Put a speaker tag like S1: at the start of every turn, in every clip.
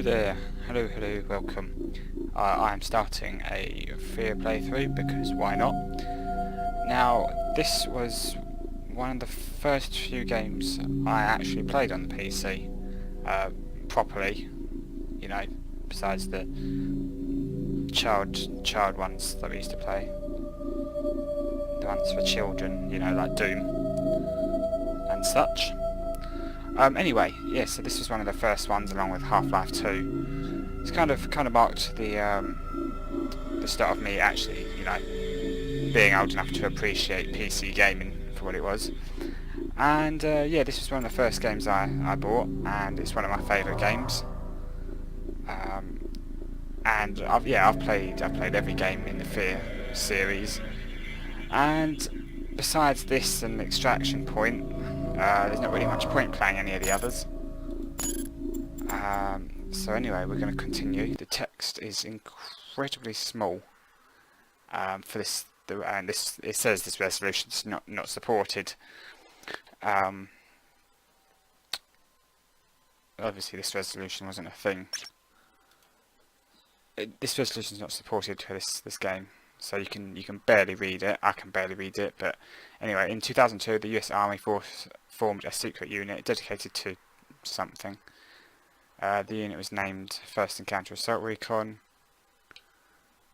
S1: Hello there, hello, welcome. I am starting a F.E.A.R playthrough because why not? Now, this was one of the first few games I actually played on the PC properly, you know, besides the child ones that we used to play. The ones for children, you know, like Doom and such. Anyway, yeah, so this was one of the first ones along with Half-Life 2. It's kind of marked the start of me actually, you know, being old enough to appreciate PC gaming for what it was. And yeah, this was one of the first games I bought, and it's one of my favourite games. And I've played every game in the F.E.A.R series. And besides this and Extraction Point, there's not really much point playing any of the others. So anyway, we're going to continue. The text is incredibly small for this, and it says this resolution's not supported. Obviously, this resolution wasn't a thing. This resolution's not supported for this game. So you can barely read it. I can barely read it. But anyway, in 2002, the U.S. Army formed a secret unit dedicated to something. The unit was named First Encounter Assault Recon.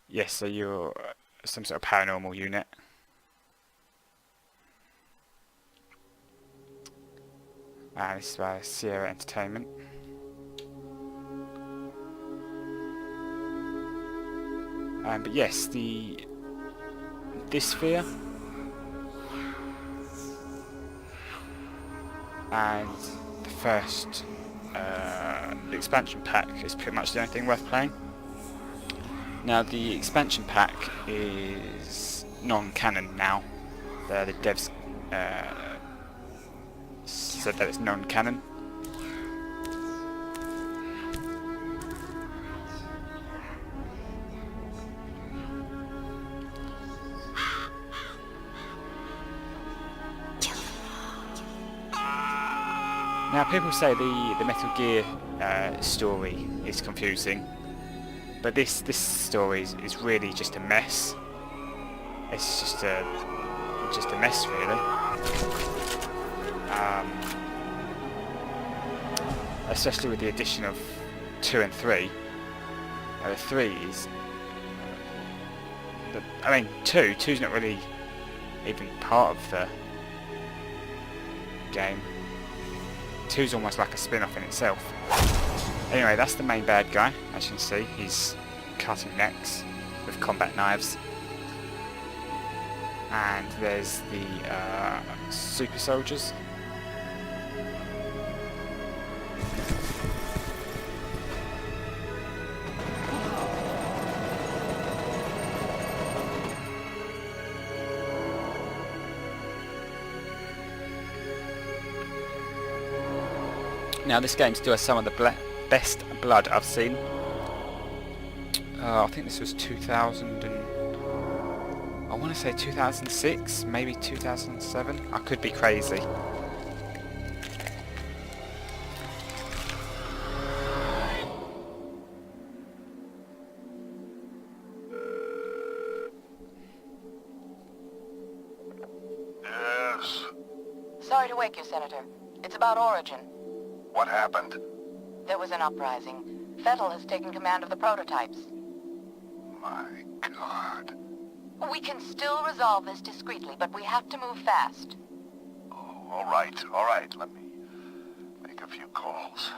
S1: Yes, so you're some sort of paranormal unit. This is by F.E.A.R Entertainment. But yes, this F.E.A.R and the first the expansion pack is pretty much the only thing worth playing. Now the expansion pack is non-canon now. The devs said that it's non-canon. Now people say the Metal Gear story is confusing, but this story is really just a mess. It's just a mess really. Especially with the addition of 2 and 3. The 3 is, I mean 2's not really even part of the game. 2's almost like a spin-off in itself. Anyway, that's the main bad guy. As you can see, he's cutting necks with combat knives. And there's the super soldiers. Now this game still has some of the best blood I've seen. I think this was 2000 and I want to say 2006, maybe 2007. I could be crazy.
S2: Yes.
S3: Sorry to wake you, Senator. It's about Origin.
S2: What happened?
S3: There was an uprising. F.E.A.R has taken command of the prototypes.
S2: My God.
S3: We can still resolve this discreetly, but we have to move fast.
S2: Oh, all right. Let me make a few calls.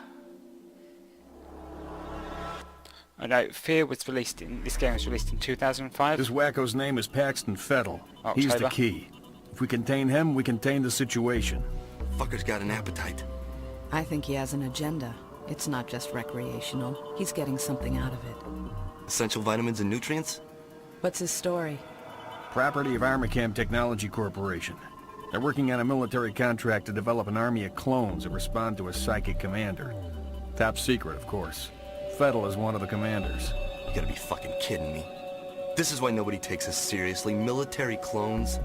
S1: I know F.E.A.R was released this game was released in 2005.
S4: This wacko's name is Paxton Fettel. He's the key. If we contain him, we contain the situation.
S5: Fucker's got an appetite.
S6: I think he has an agenda. It's not just recreational. He's getting something out of it.
S5: Essential vitamins and nutrients?
S6: What's his story?
S4: Property of Armacam Technology Corporation. They're working on a military contract to develop an army of clones that respond to a psychic commander. Top secret, of course. Fettel is one of the commanders.
S5: You gotta be fucking kidding me. This is why nobody takes us seriously. Military clones?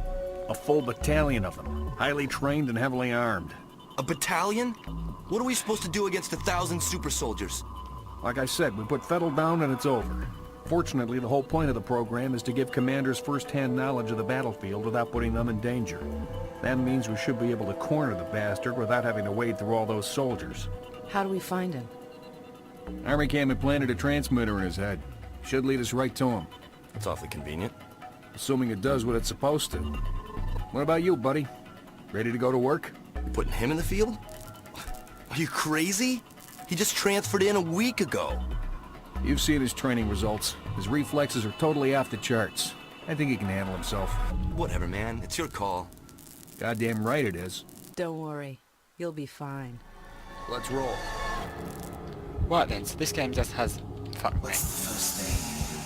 S4: A full battalion of them. Highly trained and heavily armed.
S5: A battalion? What are we supposed to do against 1,000 super soldiers?
S4: Like I said, we put Fettel down and it's over. Fortunately, the whole point of the program is to give commanders first-hand knowledge of the battlefield without putting them in danger. That means we should be able to corner the bastard without having to wade through all those soldiers.
S6: How do we find him?
S4: Army Cam implanted a transmitter in his head. Should lead us right to him.
S5: It's awfully convenient.
S4: Assuming it does what it's supposed to. What about you, buddy? Ready to go to work?
S5: You putting him in the field? Are you crazy? He just transferred in a week ago.
S4: You've seen his training results. His reflexes are totally off the charts. I think he can handle himself.
S5: Whatever, man. It's your call.
S4: Goddamn right it is.
S6: Don't worry. You'll be fine.
S4: Let's roll.
S1: Right then, so this game just has... Fuck me.
S5: What's the first thing you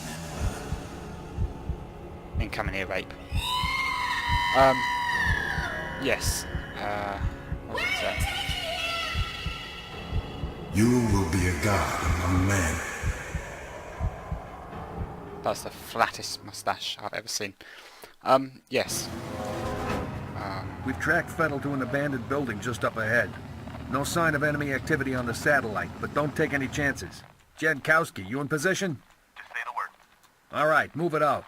S5: remember?
S1: Incoming ear rape. Yes. What was that?
S2: You will be a god among men.
S1: That's the flattest moustache I've ever seen. Yes.
S4: We've tracked Fettel to an abandoned building just up ahead. No sign of enemy activity on the satellite, but don't take any chances. Jankowski, you in position?
S2: Just say the word.
S4: All right, move it out.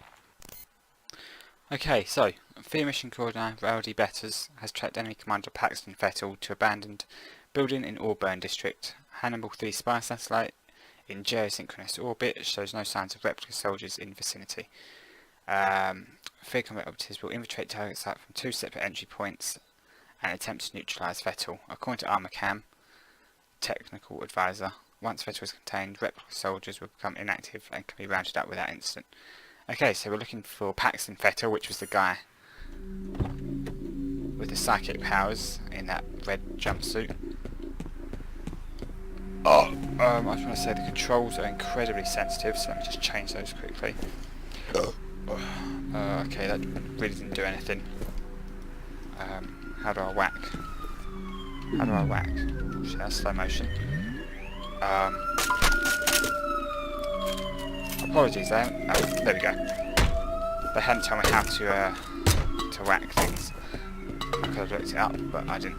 S1: Okay, so F.E.A.R mission coordinator Rowdy Betters has tracked enemy commander Paxton Fettel to abandoned building in Auburn district. Hannibal 3 spy satellite in geosynchronous orbit shows no signs of replica soldiers in vicinity. F.E.A.R combat operatives will infiltrate target site from 2 separate entry points and attempt to neutralise Fettel. According to ArmorCam, technical advisor, once Fettel is contained, replica soldiers will become inactive and can be rounded up without incident. Okay, so we're looking for Paxton F.E.A.R, which was the guy with the psychic powers in that red jumpsuit. I just want to say the controls are incredibly sensitive, so let me just change those quickly. Okay, that really didn't do anything. How do I whack? How do I whack? Shit, that's slow motion. Apologies there. Oh, there we go. They hadn't told me how to whack things. I could have looked it up, but I didn't.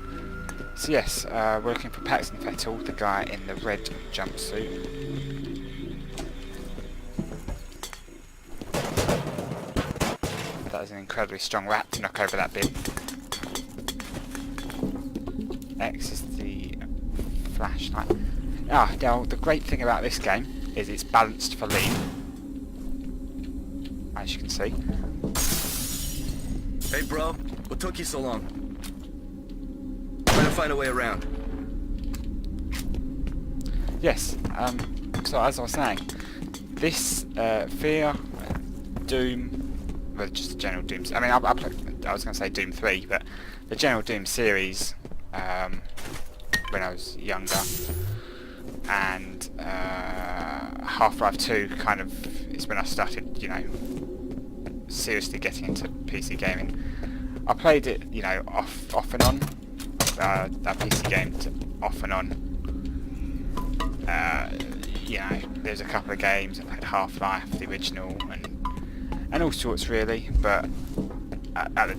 S1: So yes, we're looking for Paxton Fettel, the guy in the red jumpsuit. That is an incredibly strong rat to knock over that bin. X is the flashlight. Ah, now the great thing about this game is it's balanced for lean, as you can see.
S5: Hey, bro. What took you so long? Trying to find a way around.
S1: Yes, so as I was saying, this F.E.A.R, Doom, well, just the general Doom. I mean, I was going to say Doom 3, but the general Doom series, when I was younger, and Half-Life 2 kind of is when I started, you know, seriously getting into PC gaming. I played it, you know, off and on, that PC game off and on. You know, there's a couple of games, like Half-Life, the original, and all sorts really, but at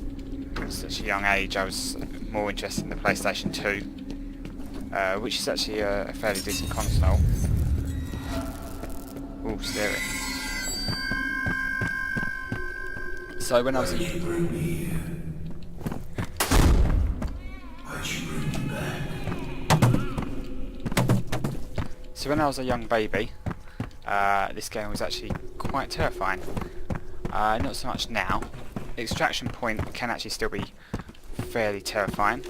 S1: such a young age I was more interested in the PlayStation 2, which is actually a fairly decent console. Ooh, steering. So when I was a young baby, this game was actually quite terrifying. Not so much now. Extraction Point can actually still be fairly terrifying.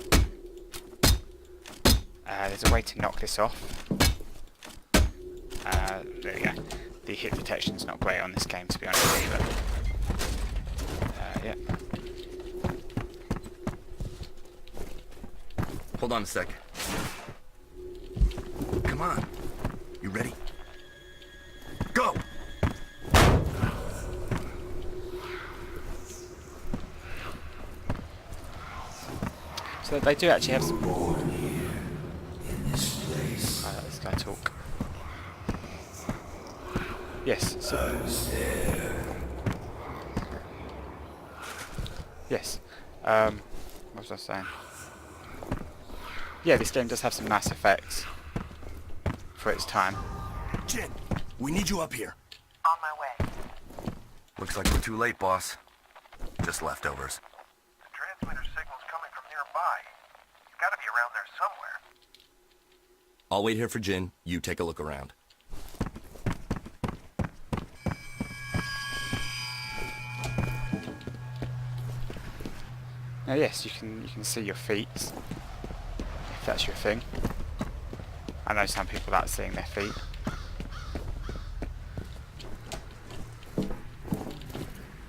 S1: There's a way to knock this off. There we go. The hit detection's not great on this game, to be honest with you, but yeah.
S5: Hold on a sec. Come on. You ready? Go!
S1: So they do actually have some... I'll let this guy talk. Yes, so... Yes. What was I saying? Yeah, this game does have some nice effects for its time.
S5: Jin, we need you up here.
S3: On my way.
S5: Looks like we're too late, boss. Just leftovers.
S2: The transmitter signal's coming from nearby. It's gotta be around there somewhere.
S5: I'll wait here for Jin. You take a look around.
S1: Now yes, you can see your feet, if that's your thing. I know some people like seeing their feet.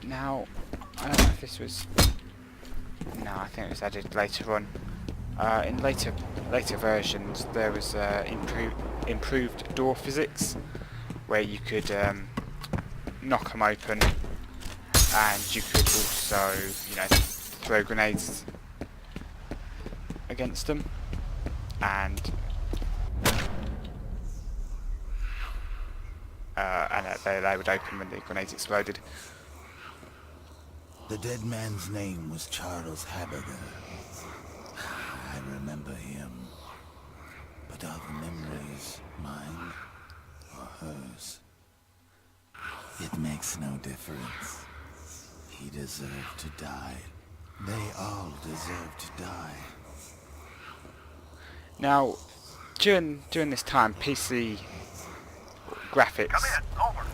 S1: Now, I don't know if this was... No, I think it was added later on. In later versions, there was improved door physics, where you could knock them open, and you could also, you know, throw grenades against them, and they would open when the grenades exploded.
S7: The dead man's name was Charles Haberger. I remember him. But are the memories mine or hers? It makes no difference. He deserved to die. They all deserve to die.
S1: Now, during this time, PC graphics...
S2: Come in, over.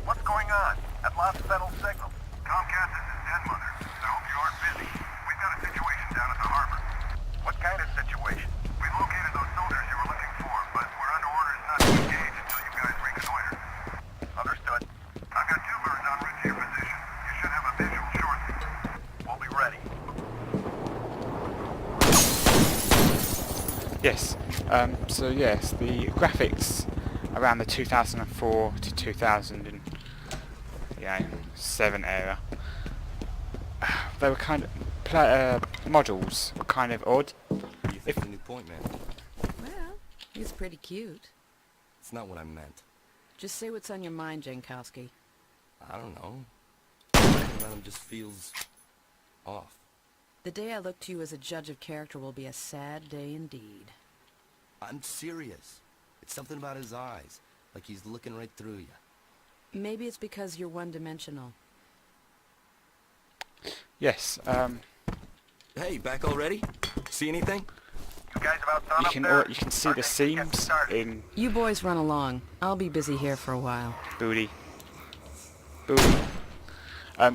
S2: What's going on? I've lost Fettel's signal. Comcast, this is Deadmother. I hope you aren't busy. We've got a situation down at the harbor. What kind of situation? We located those soldiers you were looking for, but we're under orders not to engage until you guys reconnoiter. Understood. I've got 2 birds en route to your position. You should have a visual shortly. We'll be ready.
S1: Yes, so yes, the graphics around the 2004 to 2007 era, they were kind of models were kind of odd.
S5: What do you think of the new point man?
S6: Well, he's pretty cute.
S5: It's not what I meant.
S6: Just say what's on your mind, Jankowski.
S5: I don't know. Something about him just feels off.
S6: The day I look to you as a judge of character will be a sad day indeed.
S5: I'm serious. It's something about his eyes, like he's looking right through you.
S6: Maybe it's because you're one-dimensional.
S1: Yes,
S5: Hey, back already? See anything?
S2: You guys about done up there?
S1: you can see
S2: Our
S1: the
S2: thing's getting
S1: seams
S2: started.
S1: in
S6: You boys run along. I'll be busy here for a while.
S1: booty.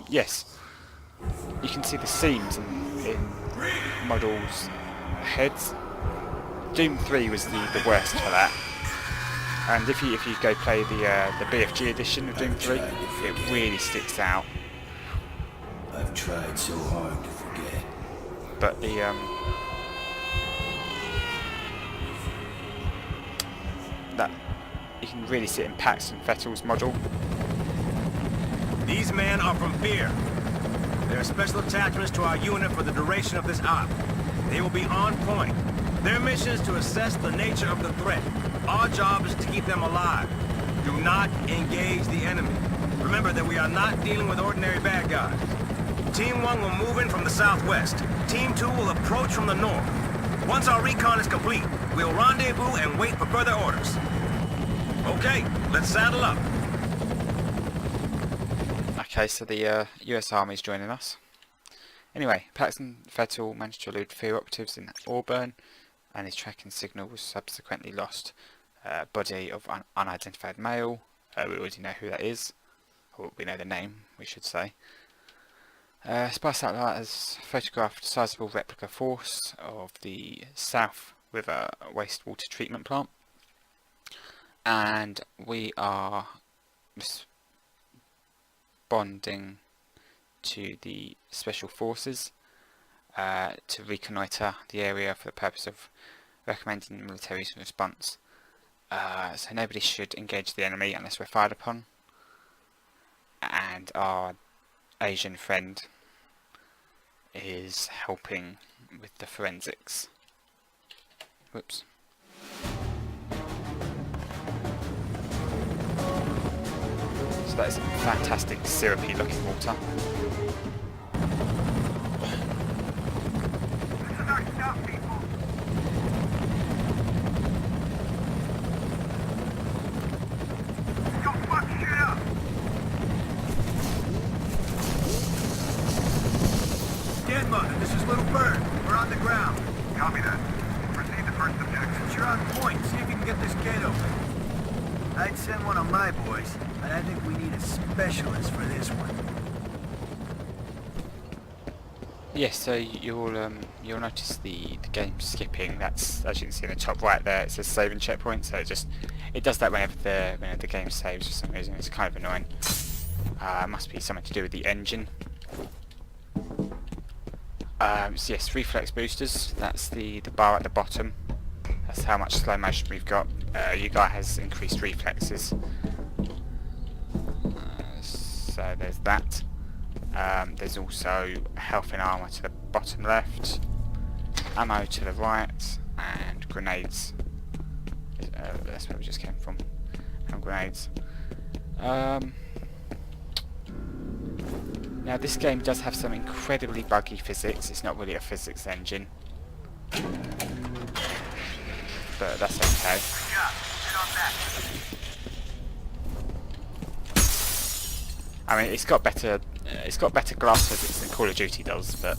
S1: Yes, you can see the seams in models' heads. Doom 3 was the worst for that. And if you go play the BFG edition of Doom 3, it really sticks out.
S7: I've tried so hard to forget.
S1: But the that you can really see it in Paxton Vettel's model.
S8: These men are from F.E.A.R. They are special attachments to our unit for the duration of this op. They will be on point. Their mission is to assess the nature of the threat. Our job is to keep them alive. Do not engage the enemy. Remember that we are not dealing with ordinary bad guys. Team 1 will move in from the southwest. Team 2 will approach from the north. Once our recon is complete, we'll rendezvous and wait for further orders. Okay, let's saddle up.
S1: Okay, so the US Army is joining us. Anyway, Paxton Vettel managed to elude F.E.A.R operatives in Auburn, and his tracking signal was subsequently lost. Body of unidentified male. We already know who that is. Or we know the name, we should say. Spy satellite has photographed a sizable replica force of the South River wastewater treatment plant. And we are responding to the special forces to reconnoitre the area for the purpose of recommending the military's response. So nobody should engage the enemy unless we're fired upon. And our Asian friend is helping with the forensics. Whoops. So that is fantastic syrupy looking water.
S2: This is our stuff, people.
S8: Den Mother, this is Little Bird. We're on the ground.
S2: Copy that. Proceed to first objective.
S8: Since you're on point, see if you can get this gate open. I'd send one of my boys, but I think we need a specialist for this one.
S1: Yes, so you'll notice the game skipping. That's, as you can see in the top right there, it says saving checkpoint. So it does that whenever the game saves for some reason. It's kind of annoying. Must be something to do with the engine. So yes, reflex boosters. That's the bar at the bottom. That's how much slow motion we've got. Your guy has increased reflexes. So there's that. There's also health and armour to the bottom left, ammo to the right, and grenades. That's where we just came from. And grenades. Now this game does have some incredibly buggy physics. It's not really a physics engine, but that's okay. I mean, it's got better glass physics than Call of Duty does, but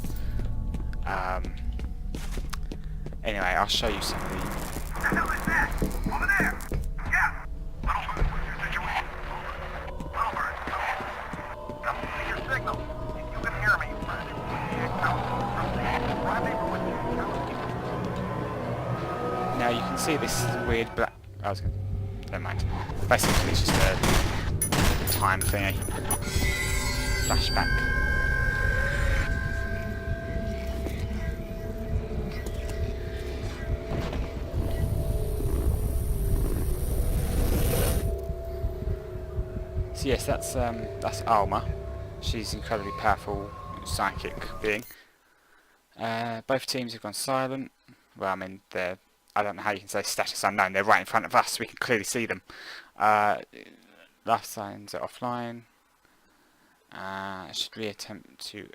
S1: anyway, I'll show you some of the.
S2: What the hell is that? Over there! Yeah! Little Bird, what's your situation? Little Bird, come see your signal. You can hear me.
S1: Now you can see this weird black. I was gonna. Never mind. Basically, it's just a time thingy. Flashback. So yes, that's Alma. She's an incredibly powerful psychic being. Both teams have gone silent. Well, I mean, I don't know how you can say status unknown. They're right in front of us. We can clearly see them. Life signs are offline. Should we attempt to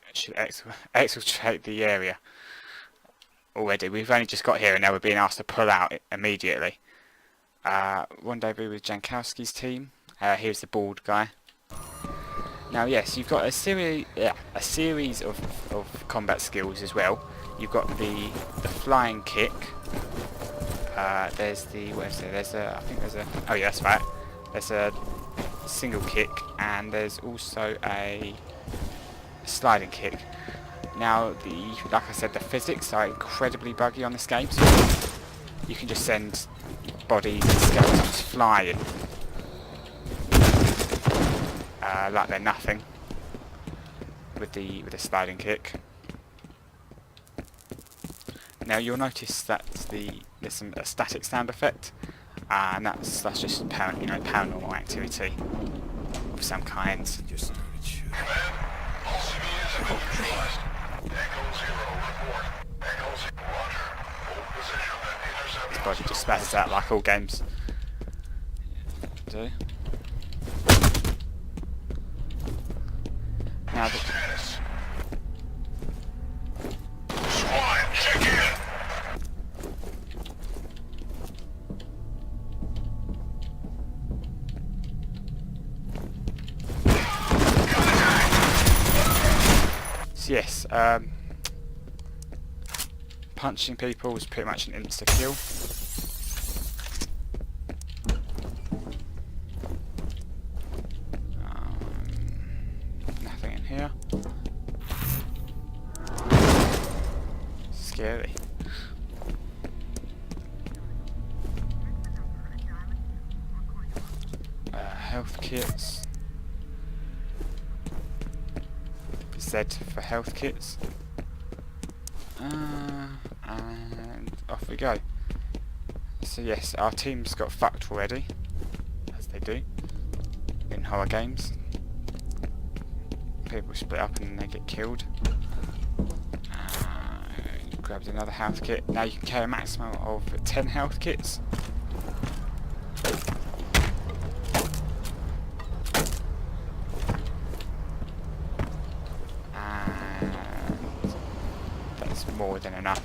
S1: exfiltrate the area already? We've only just got here and now we're being asked to pull out immediately. Rendezvous with Jankowski's team. Here's the bald guy. Now yes, you've got a series of combat skills as well. You've got the flying kick. There's the oh yeah, that's right. There's a single kick and there's also a sliding kick. Now like I said, the physics are incredibly buggy on this game, so you can just send bodies and skeletons flying like they're nothing with the sliding kick. Now you'll notice that there's a static sound effect, and that's just paranormal activity of some kind.
S2: Command, all civilians have been neutralized. Echo 0, report. Echo 0, roger. Hold position and intercept.
S1: This body just spazzes out like all games do. Now
S2: Squad, check in.
S1: so yes, punching people is pretty much an insta-kill. Nothing in here. Scary. Health kits. Z for health kits. And off we go. So yes, our team's got fucked already, as they do in horror games. People split up and they get killed. Grabbed another health kit. Now you can carry a maximum of 10 health kits. And that's more than enough.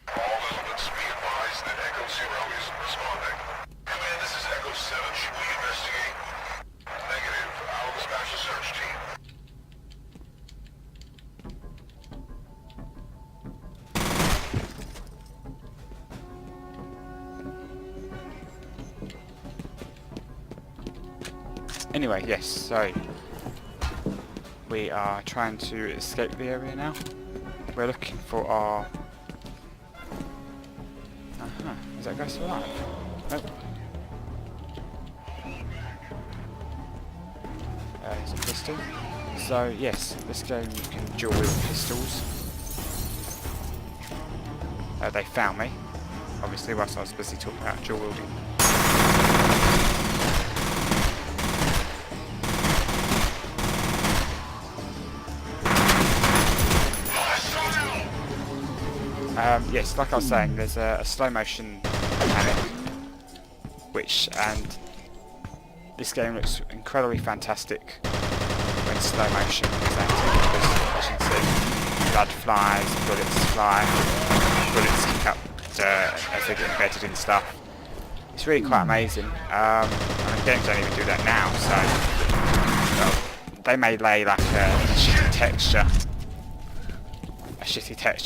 S2: All elements be advised that Echo 0 isn't responding. Command, this is Echo 7. Should we investigate? Negative. I'll dispatch a search team.
S1: Anyway, yes, so we are trying to escape the area now. We're looking for our... is that guy still alive? Nope. There's a pistol. So yes, this game you can dual wield pistols. They found me, obviously, whilst I was busy talking about dual wielding. Yes, like I was saying, there's a slow motion mechanic, and this game looks incredibly fantastic when slow motion is active, because as you can see, blood flies, bullets fly, bullets kick up dirt as they get embedded in stuff. It's really quite amazing. I mean, games don't even do that now, so well, they may lay like a shitty texture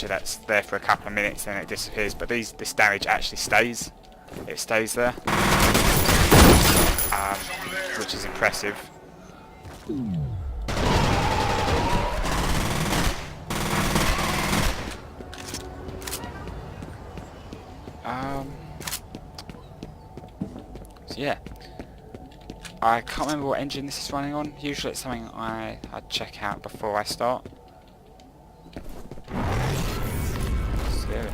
S1: that's there for a couple of minutes and it disappears, but this damage actually stays. It stays there, which is impressive. So yeah, I can't remember what engine this is running on. Usually it's something I check out before I start. So,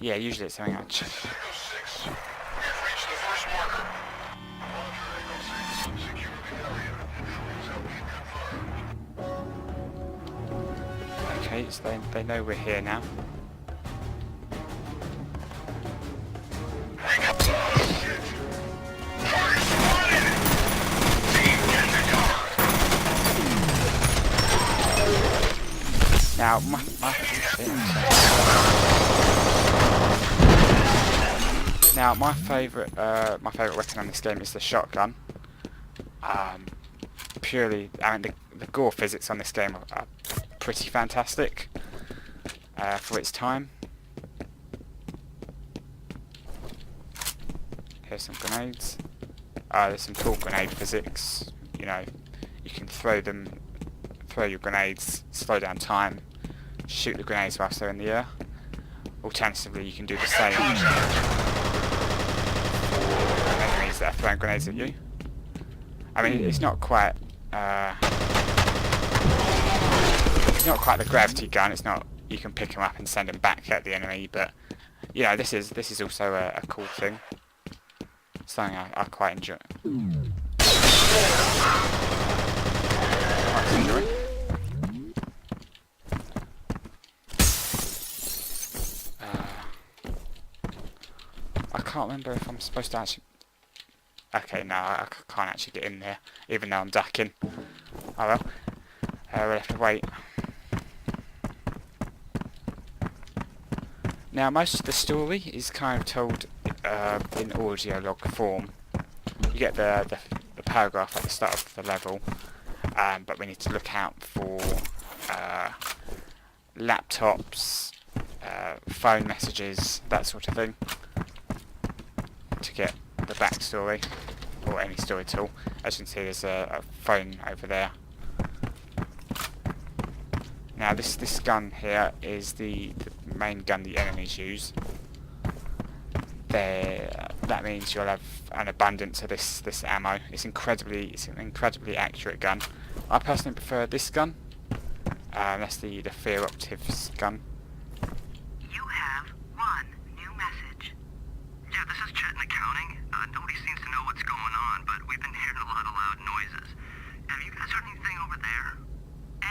S1: yeah, usually it's something I check. Okay, so they know we're here now. Now my favourite weapon on this game is the shotgun. Purely, I mean, the gore physics on this game are pretty fantastic for its time. Here's some grenades. There's some cool grenade physics. You know, you can throw your grenades, slow down time, shoot the grenades whilst they're in the air. Alternatively, you can do the same for enemies that are throwing grenades at you. I mean, it's not quite the gravity gun. It's not, you can pick them up and send them back at the enemy, but you know, this is also a cool thing. Something I quite enjoy. I can't remember if I'm supposed to actually... Okay, no, I can't actually get in there, even though I'm ducking. Oh well. We'll have to wait. Now, most of the story is kind of told in audio log form. You get the paragraph at the start of the level, but we need to look out for laptops, phone messages, that sort of thing, to get the backstory, or any story at all. As you can see, there's a phone over there. Now this gun here is the main gun the enemies use. That means you'll have an abundance of this ammo. It's an incredibly accurate gun. I personally prefer this gun. That's the F.E.A.R Operatives gun.
S2: You have one new message. Yeah, this is Chet in accounting. Nobody seems to know what's going on, but we've been hearing a lot of loud noises. Have you guys heard anything over there?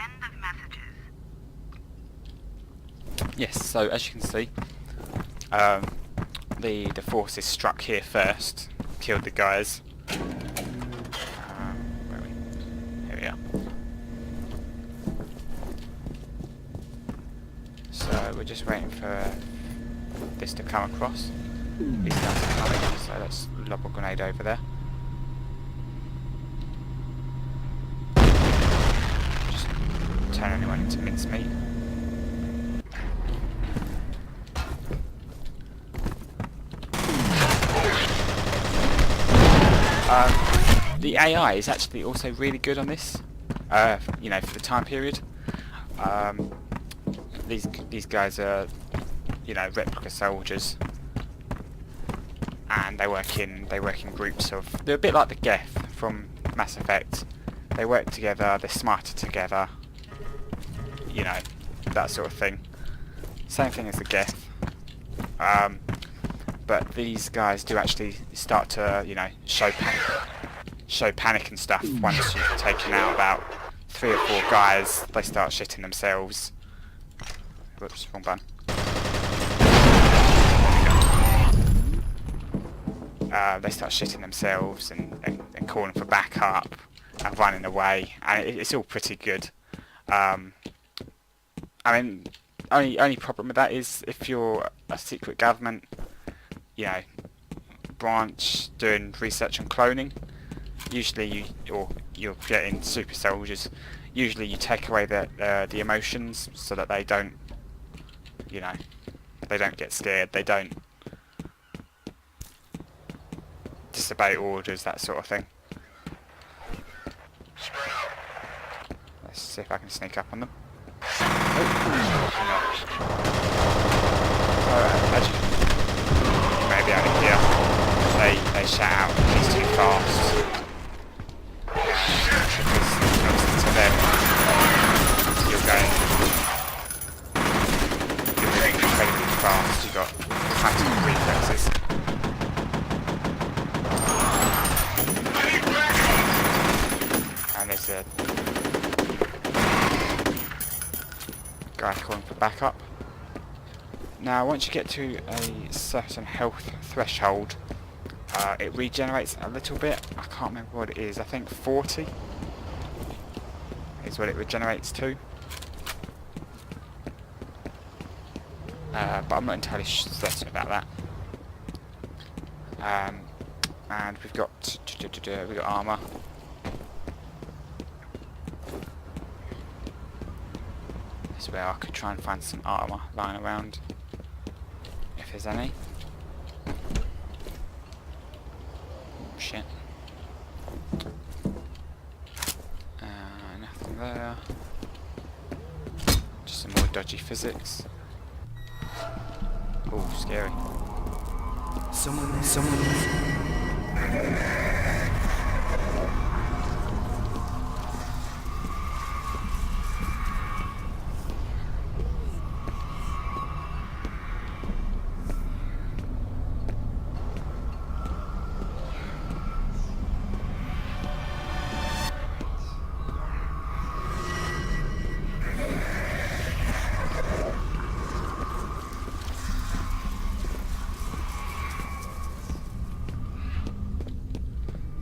S2: End of messages.
S1: Yes, so as you can see, the forces struck here first, killed the guys. Where are we? Here we are. So we're just waiting for this to come across. These guys are coming, so let's lob a grenade over there. Just turn anyone into mincemeat. The AI is actually also really good on this, you know, for the time period. These guys are, you know, replica soldiers, and they work in groups of. They're a bit like the Geth from Mass Effect. They work together. They're smarter together. You know, that sort of thing. Same thing as the Geth. But these guys do actually start to, you know, show panic and stuff. Once you've taken out about 3 or 4 guys, they start shitting themselves. Whoops, wrong button. They start shitting themselves and calling for backup and running away, and it's all pretty good. I mean, only problem with that is if you're a secret government, you know, branch doing research on cloning, usually you're creating super soldiers. Usually you take away the emotions so that they don't, you know, they don't get scared. They don't disobey orders, that sort of thing. Let's see if I can sneak up on them. As you may be able to hear, they shout out, "He's too fast." Because obviously to them, you're going incredibly fast. You've got cutting reflexes. And there's a guy calling for backup. Now once you get to a certain health threshold, it regenerates a little bit. I can't remember what it is. I think 40 is what it regenerates to. But I'm not entirely certain about that. And we've got armour. This is where I could try and find some armour lying around, if there's any. Oh, shit. Nothing there. Just some more dodgy physics. Oh, scary.
S5: Someone.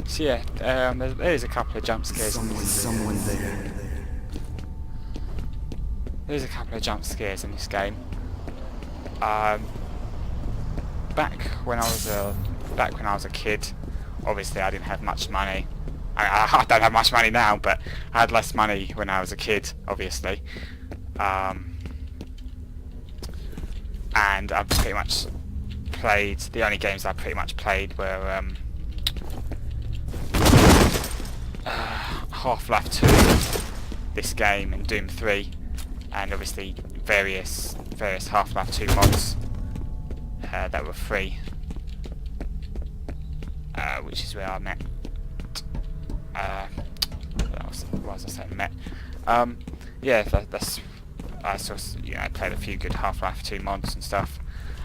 S1: So yeah, there's a couple of jump scares.
S5: Someone there.
S1: There's a couple of jump scares in this game. Back when I was a kid, obviously I didn't have much money. I don't have much money now, but I had less money when I was a kid, obviously. And I pretty much played. The only games I pretty much played were Half-Life 2, this game, and Doom 3, and obviously various Half-Life 2 mods that were free, which is where I met. What was I saying? Met? Yeah, that's. I sort of, you know, played a few good Half-Life 2 mods and stuff.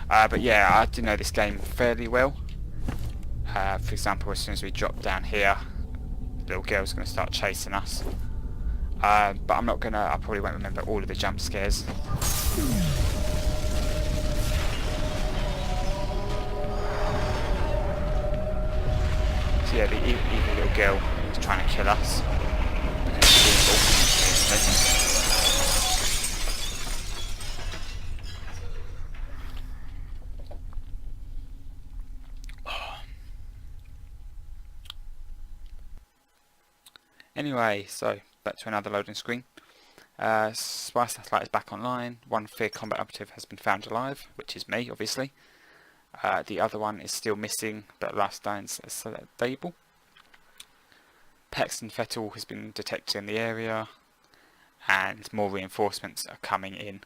S1: But yeah, I do know this game fairly well. For example, as soon as we drop down here, little girl's going to start chasing us. But I probably won't remember all of the jump scares. So yeah, the evil little girl is trying to kill us. Anyway, so back to another loading screen. Spy satellite is back online. One F.E.A.R combat operative has been found alive, which is me, obviously. The other one is still missing, but last night's stable. Paxton Fettel has been detected in the area, and more reinforcements are coming in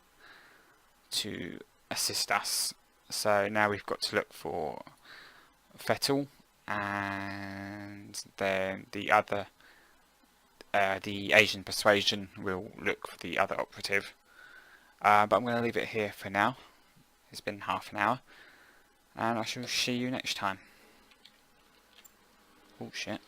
S1: to assist us. So now we've got to look for Fettel, and then the other, the Asian Persuasion will look for the other operative. But I'm going to leave it here for now. It's been half an hour, and I shall see you next time. Oh shit.